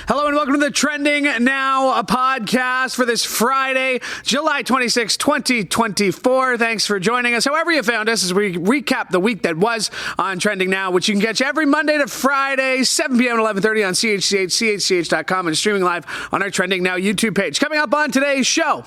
Hello and welcome to the Trending Now podcast for this Friday, July 26, 2024. Thanks for joining us. However you found us as we recap the week that was on Trending Now, which you can catch every Monday to Friday, 7 p.m. to 11:30 on CHCH, CHCH.com, and streaming live on our Trending Now YouTube page. Coming up on today's show,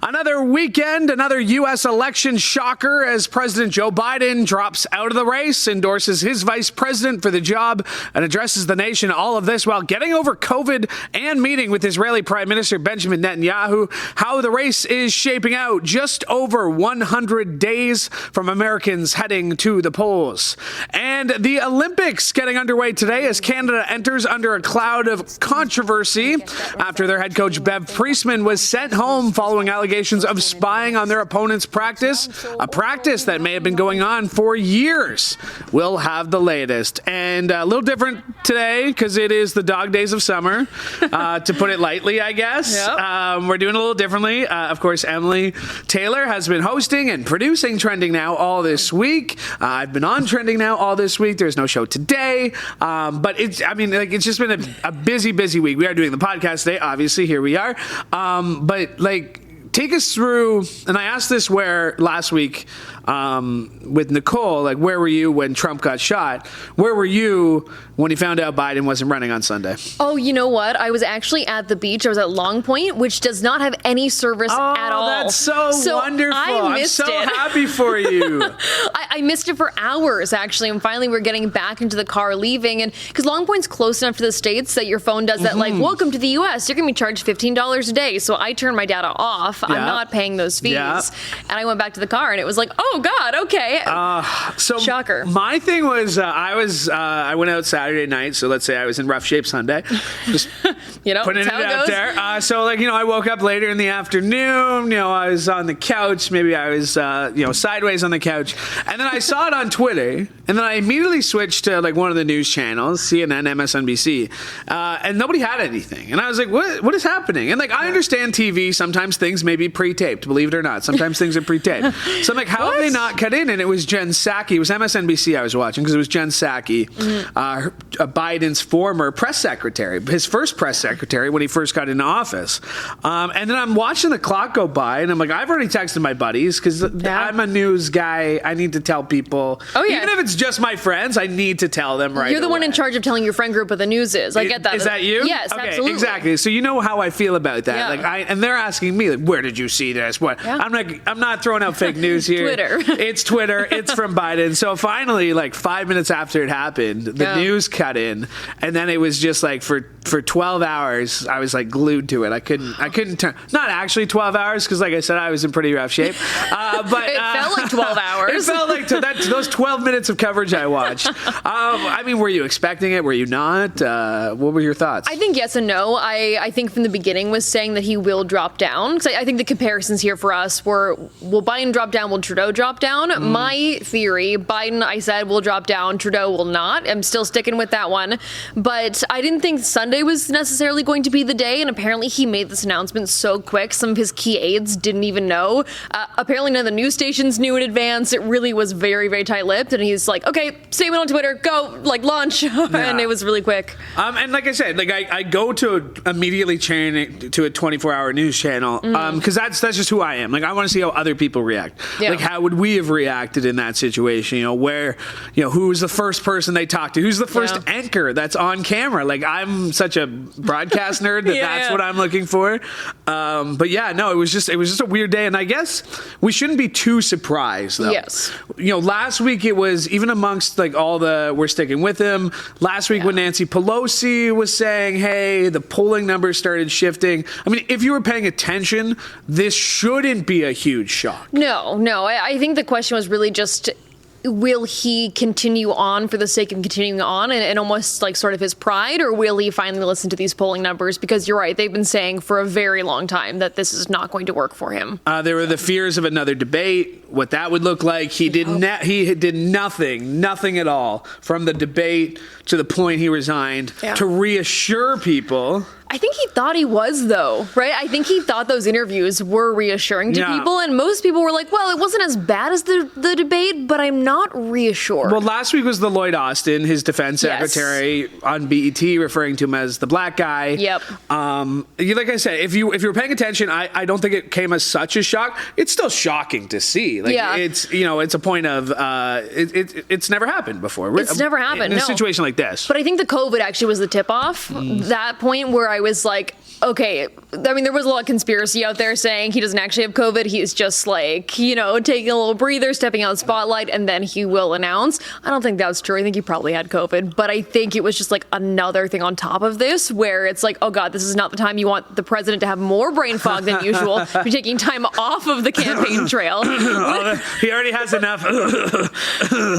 another weekend, another U.S. election shocker as President Joe Biden drops out of the race, endorses his vice president for the job, and addresses the nation. All of this while getting over COVID and meeting with Israeli Prime Minister Benjamin Netanyahu. How the race is shaping out just over 100 days from Americans heading to the polls. And the Olympics getting underway today as Canada enters under a cloud of controversy after their head coach Bev Priestman was sent home following allegations of spying on their opponent's practice, a practice that may have been going on for years. We'll have the latest. And a little different today because it is the dog days of summer, to put it lightly, I guess. Yep. We're doing a little differently. Of course, Emily Taylor has been hosting and producing Trending Now all this week. I've been on Trending Now all this week. There's no show today. But it's just been a busy week. We are doing the podcast today. Obviously, here we are. Take us through, and I asked this last week with Nicole, where were you when Trump got shot? Where were you when he found out Biden wasn't running on Sunday? Oh, you know what? I was actually at the beach. I was at Long Point, which does not have any service at all. That's so wonderful. I'm so happy for you. I missed it for hours, actually, and finally we're getting back into the car leaving. And because Long Point's close enough to the States that your phone does that, welcome to the U.S., you're going to be charged $15 a day. So I turned my data off. Yeah. I'm not paying those fees. Yeah. And I went back to the car, and it was like, oh, God, okay. So shocker. My thing was, I went out Saturday night, so let's say I was in rough shape Sunday. Just putting it out there. I woke up later in the afternoon. I was on the couch. Maybe I was, sideways on the couch. And then I saw it on Twitter, and then I immediately switched to one of the news channels, CNN, MSNBC, and nobody had anything. And I was like, what is happening? And I understand TV, sometimes things may be pre-taped, believe it or not. Sometimes things are pre-taped. So I'm like, how have they not cut in? And it was Jen Psaki. It was MSNBC I was watching because it was Jen Psaki, Biden's former press secretary, his first press secretary when he first got into office. And then I'm watching the clock go by, and I'm like, I've already texted my buddies because I'm a news guy. I need to tell people. Oh, yeah. Even if it's just my friends, I need to tell them right away. You're the one in charge of telling your friend group what the news is. I get that. Is that you? Yes, okay, absolutely. Exactly. So you know how I feel about that. Yeah. And they're asking me, where did you see this? What? Yeah. I'm not throwing out fake news here. Twitter. It's Twitter. It's from Biden. So finally, 5 minutes after it happened, the news cut in, and then it was just for 12 hours, I was glued to it. I couldn't turn. Not actually 12 hours because, like I said, I was in pretty rough shape. But it felt like 12 hours. It felt like those 12 minutes of coverage I watched. Were you expecting it? Were you not? What were your thoughts? I think yes and no. I think from the beginning was saying that he will drop down. Because I think the comparisons here for us were, will Biden drop down? Will Trudeau drop down? My theory, Biden, I said, will drop down. Trudeau will not. I'm still sticking with that one. But I didn't think Sunday was necessarily going to be the day. And apparently he made this announcement so quick. Some of his key aides didn't even know. Apparently none of the news stations knew in advance. It really was very, very tight-lipped. And he's like, okay, statement on Twitter, go, launch. Yeah. And it was really quick. And like I said, I go to immediately change to a 24-hour news channel because that's just who I am. I want to see how other people react. Yeah. How would we have reacted in that situation? Who was the first person they talked to? Who's the first anchor that's on camera? I'm such a broadcast nerd that's what I'm looking for. But yeah, no, it was just a weird day, and I guess we shouldn't be too surprised though. Yes. Last week it was even amongst all the we're sticking with him. Last week when Nancy Pelosi was saying, hey, the polling numbers started shifting. If you were paying attention, this shouldn't be a huge shock. No. I think the question was really just, will he continue on for the sake of continuing on and almost sort of his pride, or will he finally listen to these polling numbers? Because you're right, they've been saying for a very long time that this is not going to work for him. There were the fears of another debate, what that would look like. He did nothing at all from the debate to the point he resigned to reassure people I think he thought he was, though, right? I think he thought those interviews were reassuring to people, and most people were like, well, it wasn't as bad as the debate, but I'm not reassured. Well, last week was the Lloyd Austin, his defense secretary, on BET, referring to him as the black guy. Yep. Like I said, if you were paying attention, I don't think it came as such a shock. It's still shocking to see. Like, it's, it's a point of, it's never happened before. It's never happened, in a situation like this. But I think the COVID actually was the tip-off. That point where I was like, okay, I mean, there was a lot of conspiracy out there saying he doesn't actually have COVID. He's just like, taking a little breather, stepping out of the spotlight, and then he will announce. I don't think that's true. I think he probably had COVID. But I think it was just like another thing on top of this where it's like, oh God, this is not the time you want the president to have more brain fog than usual. Be taking time off of the campaign trail. He already has enough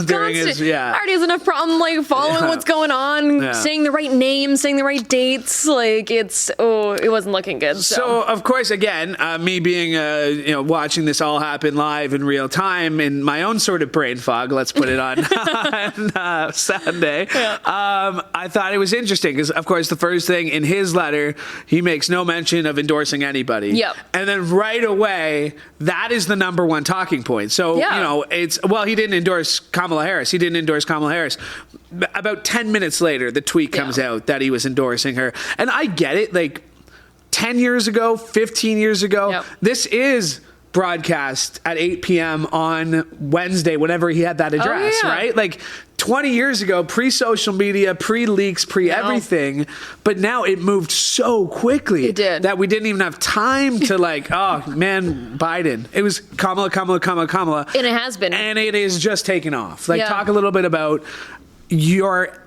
during his, already has enough problem like following what's going on, saying the right names, saying the right dates. Like it wasn't looking good. So of course, again, me being watching this all happen live in real time in my own sort of brain fog, let's put it on Sunday. I thought it was interesting because, of course, the first thing in his letter, he makes no mention of endorsing anybody. Yep. And then right away, that is the number one talking point. So, he didn't endorse Kamala Harris. He didn't endorse Kamala Harris. About 10 minutes later, the tweet comes out that he was endorsing her. And I get it. Like 10 years ago, 15 years ago, this is broadcast at 8 p.m. on Wednesday, whenever he had that address, right? Like 20 years ago, pre-social media, pre-leaks, pre-everything. But now it moved so quickly that we didn't even have time to oh, man, Biden. It was Kamala. And it has been. And it is just taken off. Talk a little bit about your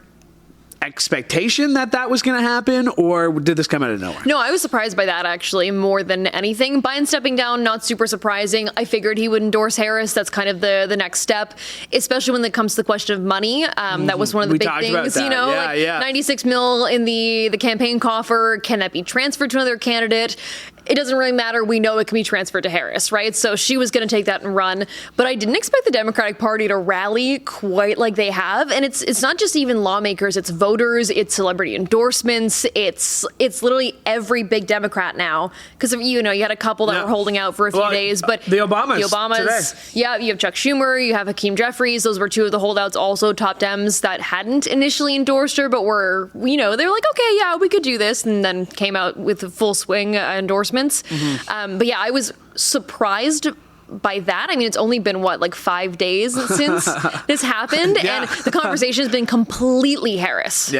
expectation that was going to happen, or did this come out of nowhere? No, I was surprised by that, actually, more than anything. Biden stepping down, not super surprising. I figured he would endorse Harris. That's kind of the next step, especially when it comes to the question of money. That was one of the big things, 96 mil in the campaign coffer. Can that be transferred to another candidate? It doesn't really matter. We know it can be transferred to Harris, right? So she was going to take that and run. But I didn't expect the Democratic Party to rally quite like they have. And it's not just even lawmakers. It's voters. It's celebrity endorsements. It's literally every big Democrat now. Because, you had a couple that were holding out for a few days. But the Obamas today. Yeah, you have Chuck Schumer. You have Hakeem Jeffries. Those were two of the holdouts, also top Dems that hadn't initially endorsed her, but were, they were like, okay, yeah, we could do this. And then came out with a full swing endorsement. But yeah, I was surprised by that. I mean, it's only been 5 days since this happened, and the conversation has been completely Harris.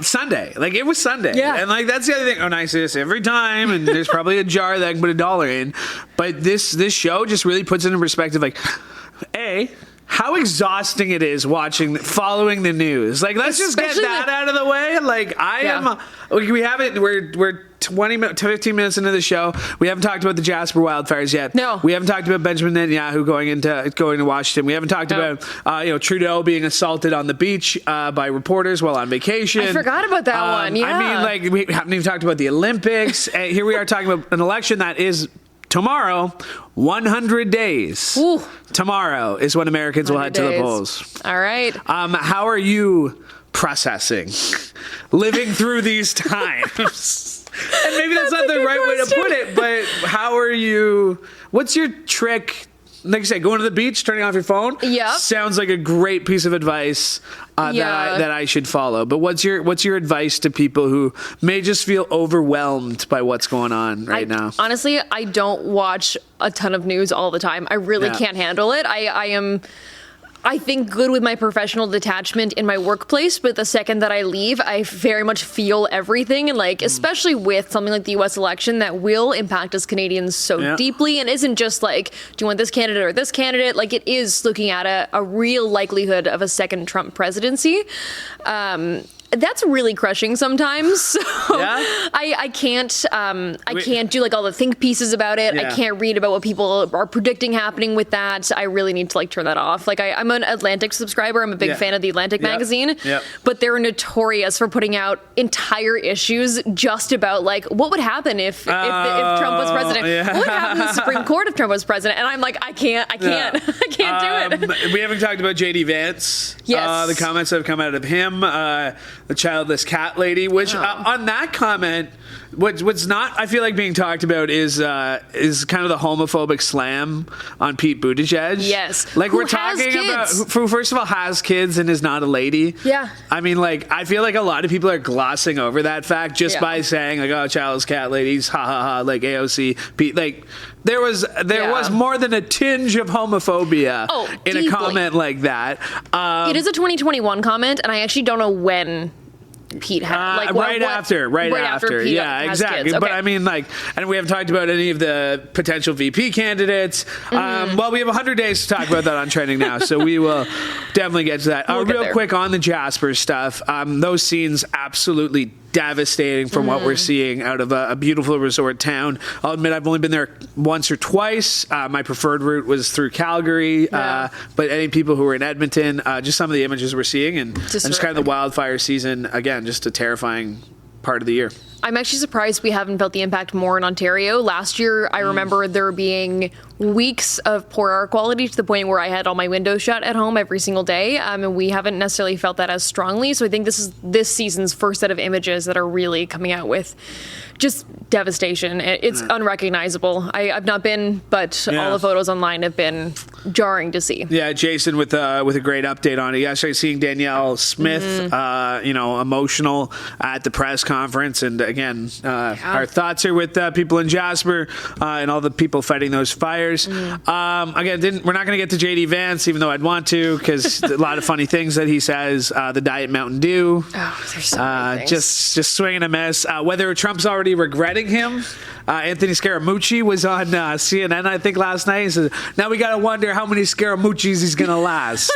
Sunday, it was Sunday, and that's the other thing. Oh, and I say this every time, and there's probably a jar that I can put $1 in, but this show just really puts it in perspective. How exhausting it is following the news. Let's just get that out of the way. We haven't. We're 20 to 15 minutes into the show. We haven't talked about the Jasper wildfires yet. No. We haven't talked about Benjamin Netanyahu going to Washington. We haven't talked about Trudeau being assaulted on the beach by reporters while on vacation. I forgot about that one. Yeah. I mean, we haven't even talked about the Olympics. Here we are talking about an election that is tomorrow, 100 days. Ooh. Tomorrow is when Americans will head to the polls. All right. How are you processing living through these times? And maybe that's not the right way to put it, but how are you? What's your trick? Like I said, going to the beach, turning off your phone. Yeah, sounds like a great piece of advice that I should follow. But what's your advice to people who may just feel overwhelmed by what's going on right now? Honestly, I don't watch a ton of news all the time. I really can't handle it. I think good with my professional detachment in my workplace, but the second that I leave, I very much feel everything. And especially with something like the U.S. election that will impact us Canadians so deeply, and isn't just do you want this candidate or this candidate? It is looking at a real likelihood of a second Trump presidency. That's really crushing sometimes. So I can't do all the think pieces about it. I can't read about what people are predicting happening with that. I really need to turn that off. I'm an Atlantic subscriber. I'm a big fan of the Atlantic magazine. But they're notorious for putting out entire issues just about what would happen if Trump was president. What would happen to the Supreme Court if Trump was president? And I'm I can't do it. We haven't talked about JD Vance. Yes. The comments that have come out of him, the childless cat lady, which on that comment, what's not, I feel like, being talked about is kind of the homophobic slam on Pete Buttigieg. Yes. Like, Who we're talking about who first of all has kids and is not a lady. Yeah. I mean, like, I feel like a lot of people are glossing over that fact just by saying, like, oh, childless cat ladies, ha ha ha, like AOC, Pete, like, there was more than a tinge of homophobia in a comment like that. It is a 2021 comment, and I actually don't know when Pete had right after Pete yeah, has exactly. kids. Okay. But I mean, like, and we haven't talked about any of the potential VP candidates. Well, we have 100 days to talk about that on Trending Now, so we will definitely get to that. Real quick on the Jasper stuff, those scenes absolutely devastating from what we're seeing out of a beautiful resort town. I'll admit I've only been there once or twice. My preferred route was through Calgary, but any people who were in Edmonton, just some of the images we're seeing, and just kind of the wildfire season, again, just a terrifying part of the year. I'm actually surprised we haven't felt the impact more in Ontario. Last year, I remember there being weeks of poor air quality to the point where I had all my windows shut at home every single day, and we haven't necessarily felt that as strongly. So I think this is this season's first set of images that are really coming out with just devastation. It's unrecognizable. I've not been, but all the photos online have been jarring to see. Yeah, Jason with a great update on it. Yesterday, seeing Danielle Smith, emotional at the press conference, and again, our thoughts are with people in Jasper and all the people fighting those fires. Again, we're not going to get to JD Vance, even though I'd want to, because a lot of funny things that he says. The Diet Mountain Dew, there's so many things. just swinging a miss. Whether Trump's already regretting him. Anthony Scaramucci was on CNN, I think, last night. He said, now we got to wonder how many Scaramucci's he's going to last.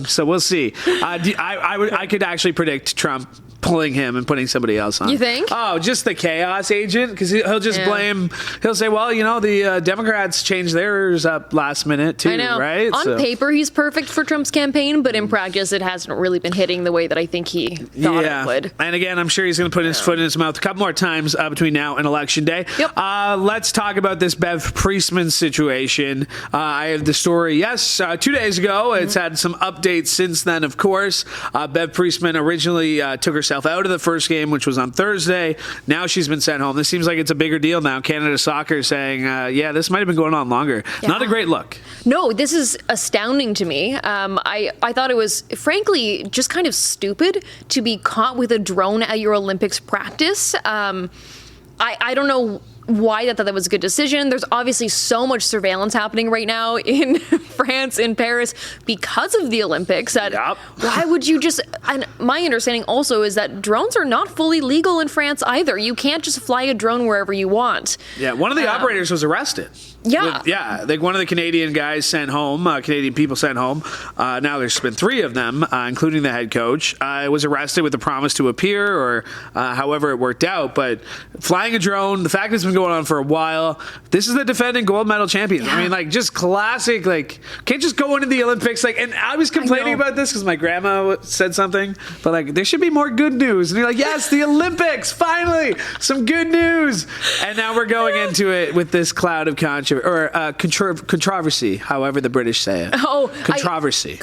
So we'll see. I could actually predict Trump pulling him and putting somebody else on. You think? Oh, just the chaos agent? Because he'll just blame, he'll say, well, the Democrats changed theirs up last minute too, I know. right? On paper, he's perfect for Trump's campaign, but in practice, it hasn't really been hitting the way that I think he thought it would. And again, I'm sure he's going to put his foot in his mouth a couple more times between now and Election Day. Yep. Let's talk about this Bev Priestman situation. I have the story, 2 days ago. It's had some updates since then, of course. Bev Priestman originally took herself out of the first game, which was on Thursday. Now she's been sent home. This seems like it's a bigger deal now. Canada Soccer saying, this might have been going on longer. Yeah. Not a great look. No, this is astounding to me. I thought it was, frankly, just kind of stupid to be caught with a drone at your Olympics practice. I don't know why that was a good decision. There's obviously so much surveillance happening right now in France, in Paris, because of the Olympics. Why would you just... And my understanding also is that drones are not fully legal in France either. You can't just fly a drone wherever you want. Yeah, one of the operators was arrested. Like one of the Canadian guys sent home, Canadian people sent home. Now there's been 3 of them, including the head coach. Was arrested with a promise to appear, or however it worked out. But flying a drone, the fact that it's been going on for a while. This is the defending gold medal champion. I mean, like, just classic. Like, can't just go into the Olympics. Like, and I was complaining about this because my grandma said something, but like, there should be more good news. And you're like, yes, the Olympics, finally, some good news. And now we're going into it with this cloud of controversy, however the British say it. Controversy.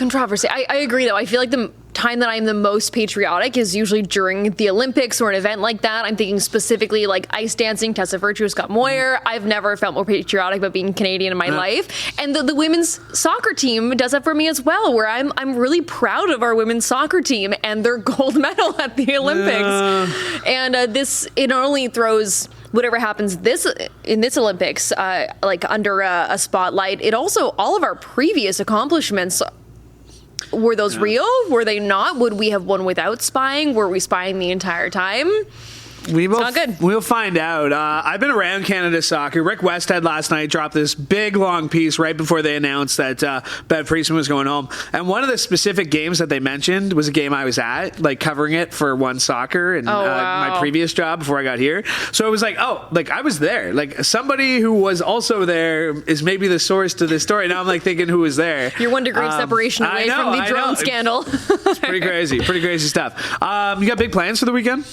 I agree, though. I feel like the time that I'm the most patriotic is usually during the Olympics or an event like that. I'm thinking specifically like ice dancing, Tessa Virtue, Scott Moyer. I've never felt more patriotic about being Canadian in my life. And the women's soccer team does that for me as well, where I'm really proud of our women's soccer team and their gold medal at the Olympics. And it not only throws whatever happens in this Olympics like under a spotlight, it also, all of our previous accomplishments, were those real? Were they not? Would we have won without spying? Were we spying the entire time? It's not good. We'll find out. I've been around Canada Soccer. Rick Westhead last night dropped this big, long piece right before they announced that Bev Priestman was going home. And one of the specific games that they mentioned was a game I was at, like covering it for One Soccer and my previous job before I got here. So it was like, I was there. Like, somebody who was also there is maybe the source to this story. Now I'm like thinking who was there. You're 1 degree separation away from the drone scandal. It's pretty crazy. Pretty crazy stuff. You got big plans for the weekend?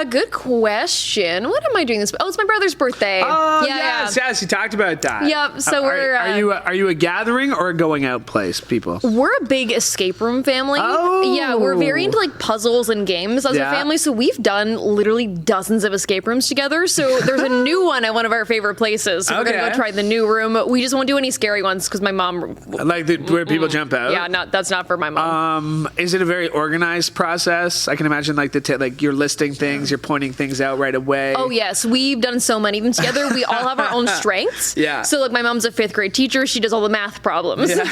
Good question. What am I doing this? Oh, it's my brother's birthday. Oh, yeah, yes, you talked about that. Yep, so we're... Are you a gathering or a going out place, people? We're a big escape room family. Oh. Yeah, we're very into like puzzles and games as a family, so we've done literally dozens of escape rooms together. So there's a new one at one of our favorite places. So we're going to go try the new room. We just won't do any scary ones because my mom... Like where people jump out? Yeah, that's not for my mom. Is it a very organized process? I can imagine like you're listing things, you're pointing things out right away. Oh yes, we've done so many of them together. We all have our own strengths. Yeah. So like my mom's a 5th grade teacher. She does all the math problems. Yeah.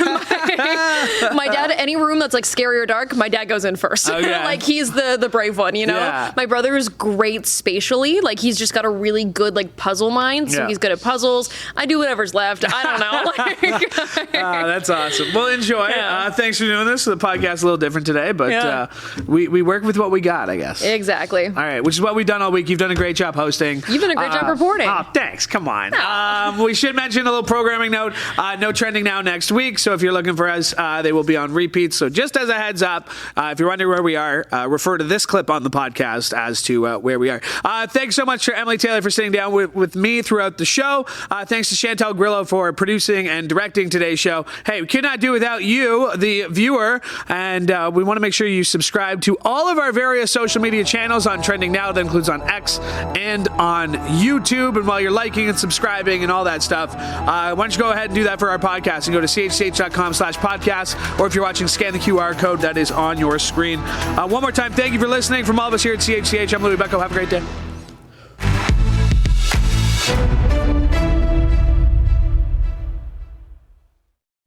my dad, any room that's like scary or dark, my dad goes in first. Okay. Like he's the brave one, you know? Yeah. My brother is great spatially. Like he's just got a really good like puzzle mind. So he's good at puzzles. I do whatever's left. I don't know. That's awesome. Well, enjoy. Yeah. Thanks for doing this. The podcast's a little different today, but we work with what we got, I guess. Exactly. All right, which is what we've done all week. You've done a great job hosting. You've done a great job reporting. Oh, thanks. Come on. We should mention a little programming note. No Trending Now next week. So if you're looking for us, they will be on repeat. So just as a heads up, if you're wondering where we are, refer to this clip on the podcast as to where we are. Thanks so much to Emily Taylor for sitting down with me throughout the show. Thanks to Chantel Grillo for producing and directing today's show. Hey, we could not do without you, the viewer, and we want to make sure you subscribe to all of our various social media channels on Trending Now. That includes on X and on YouTube. And while you're liking and subscribing and all that stuff, why don't you go ahead and do that for our podcast and go to chch.com/podcast, or if you're watching, scan the QR code that is on your screen. One more time, thank you for listening. From all of us here at CHCH, I'm Louis Becko. Have a great day.